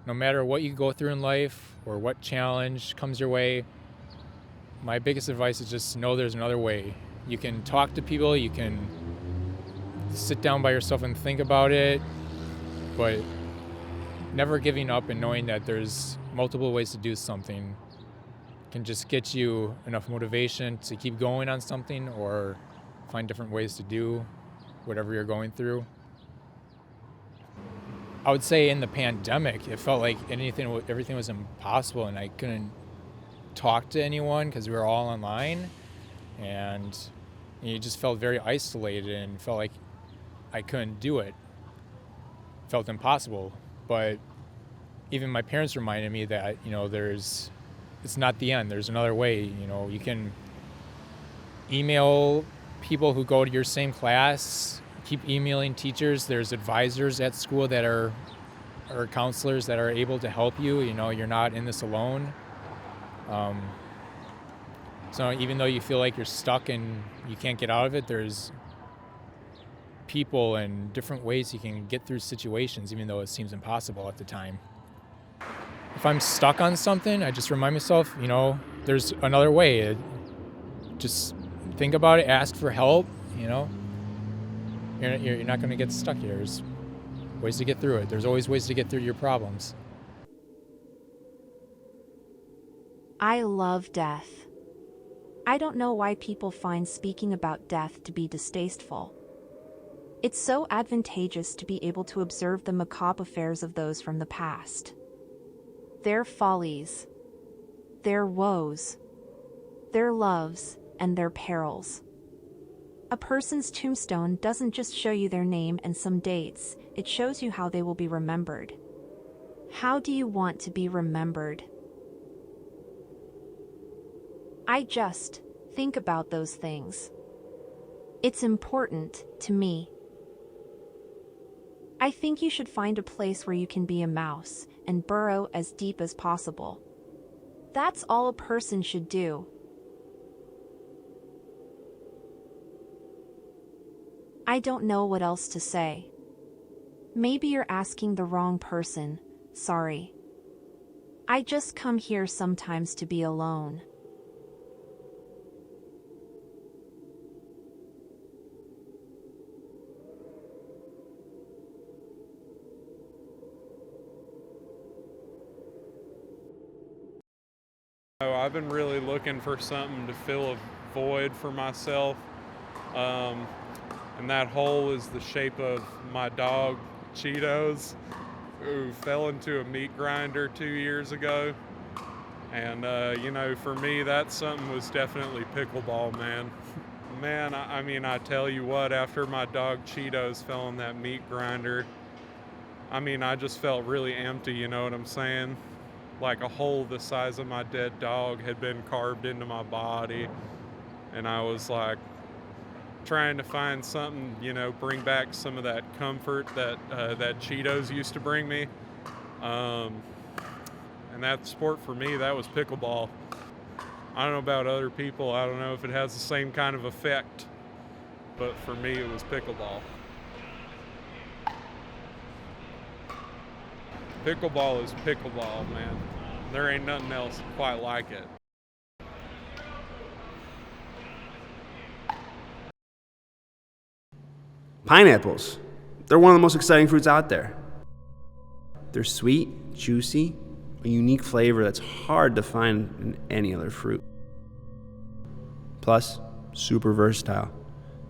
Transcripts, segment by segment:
no matter what you go through in life or what challenge comes your way, my biggest advice is just know there's another way. You can talk to people, you can sit down by yourself and think about it, but never giving up and knowing that there's multiple ways to do something can just get you enough motivation to keep going on something or find different ways to do whatever you're going through. I would say in the pandemic, it felt like everything was impossible and I couldn't talk to anyone because we were all online, and you just felt very isolated and felt like I couldn't do it. Felt impossible. But even my parents reminded me that, it's not the end. There's another way. You can email people who go to your same class, keep emailing teachers. There's advisors at school that are counselors that are able to help you. You're not in this alone. So even though you feel like you're stuck and you can't get out of it, there's people and different ways you can get through situations, even though it seems impossible at the time. If I'm stuck on something, I just remind myself, there's another way. Just think about it, ask for help, You're not going to get stuck here. There's ways to get through it. There's always ways to get through your problems. I love death. I don't know why people find speaking about death to be distasteful. It's so advantageous to be able to observe the macabre affairs of those from the past. Their follies, their woes, their loves, and their perils. A person's tombstone doesn't just show you their name and some dates, it shows you how they will be remembered. How do you want to be remembered? I just think about those things. It's important to me. I think you should find a place where you can be a mouse and burrow as deep as possible. That's all a person should do. I don't know what else to say. Maybe you're asking the wrong person, sorry. I just come here sometimes to be alone. I've been really looking for something to fill a void for myself, and that hole is the shape of my dog, Cheetos, who fell into a meat grinder 2 years ago. And, for me, that something was definitely pickleball, man. Man, I tell you what, after my dog Cheetos fell in that meat grinder, I just felt really empty, you know what I'm saying? Like a hole the size of my dead dog had been carved into my body, and I was like trying to find something, bring back some of that comfort that Cheetos used to bring me. And that sport for me, that was pickleball. I don't know about other people. I don't know if it has the same kind of effect, but for me, it was pickleball. Pickleball is pickleball, man. There ain't nothing else quite like it. Pineapples. They're one of the most exciting fruits out there. They're sweet, juicy, a unique flavor that's hard to find in any other fruit. Plus, super versatile.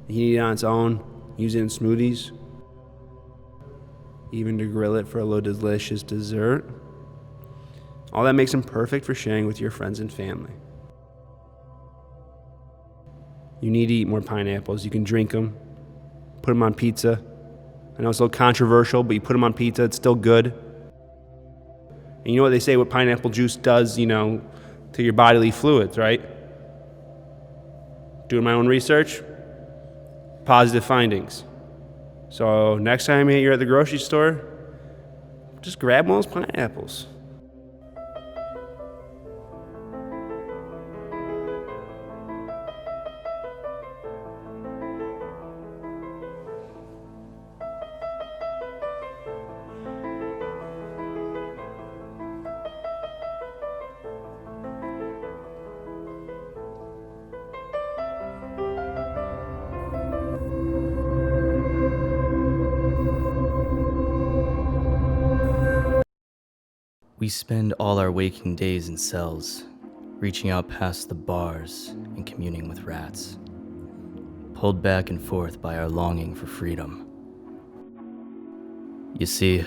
You can eat it on its own, use it in smoothies, even to grill it for a little delicious dessert. All that makes them perfect for sharing with your friends and family. You need to eat more pineapples. You can drink them, put them on pizza. I know it's a little controversial, but you put them on pizza, it's still good. And you know what they say what pineapple juice does, to your bodily fluids, right? Doing my own research, positive findings. So next time you're at the grocery store, just grab one of those pineapples. We spend all our waking days in cells, reaching out past the bars and communing with rats, pulled back and forth by our longing for freedom. You see,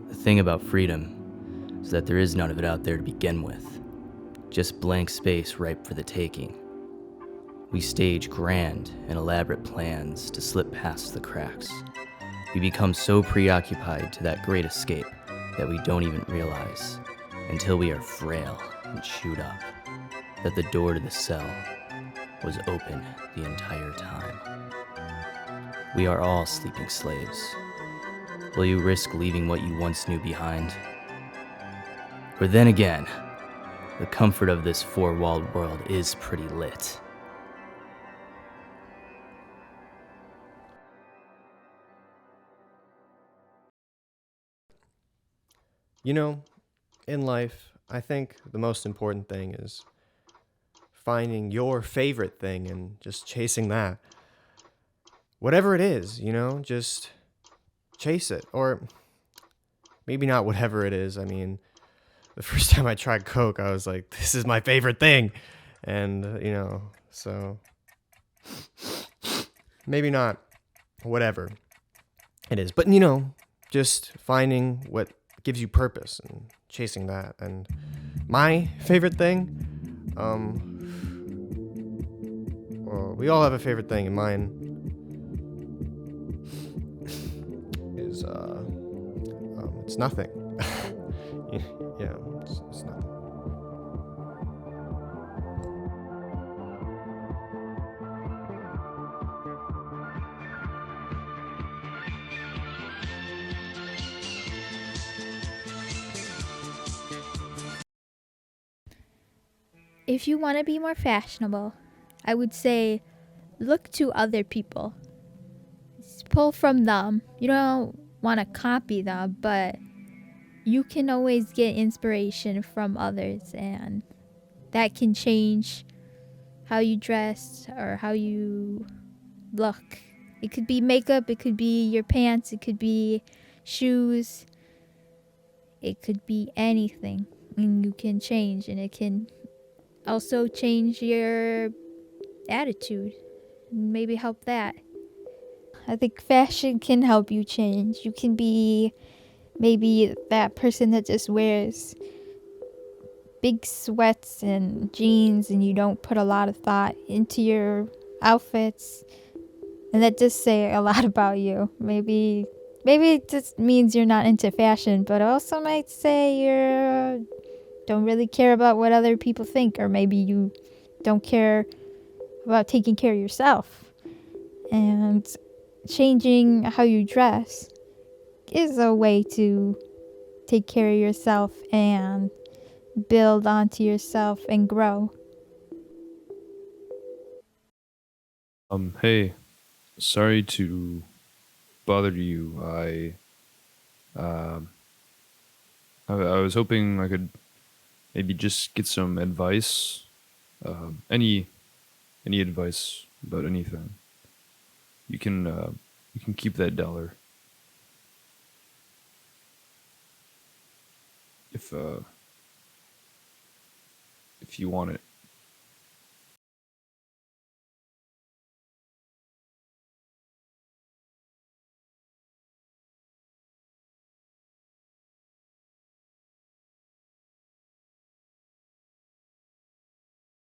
the thing about freedom is that there is none of it out there to begin with, just blank space ripe for the taking. We stage grand and elaborate plans to slip past the cracks. We become so preoccupied to that great escape that we don't even realize, until we are frail and chewed up, that the door to the cell was open the entire time. We are all sleeping slaves. Will you risk leaving what you once knew behind? Or then again, the comfort of this four-walled world is pretty lit. You know, in life, I think the most important thing is finding your favorite thing and just chasing that. Whatever it is, just chase it. Or maybe not whatever it is. I mean, the first time I tried Coke, I was like, this is my favorite thing. And, so maybe not whatever it is. But, just finding what gives you purpose and chasing that. And my favorite thing, well, we all have a favorite thing, and mine is it's nothing. Yeah, it's nothing. If you want to be more fashionable, I would say look to other people. Pull from them. You don't want to copy them, but you can always get inspiration from others, and that can change how you dress or how you look. It could be makeup, it could be your pants, it could be shoes, it could be anything. And you can change, and it can also change your attitude and maybe help that. I think fashion can help you change. You can be maybe that person that just wears big sweats and jeans and you don't put a lot of thought into your outfits, and that does say a lot about you. Maybe it just means you're not into fashion, but also might say you don't really care about what other people think, or maybe you don't care about taking care of yourself. And changing how you dress is a way to take care of yourself and build onto yourself and grow. Hey, sorry to bother you. I was hoping I could maybe just get some advice. Any advice about anything. You can keep that dollar. If you want it.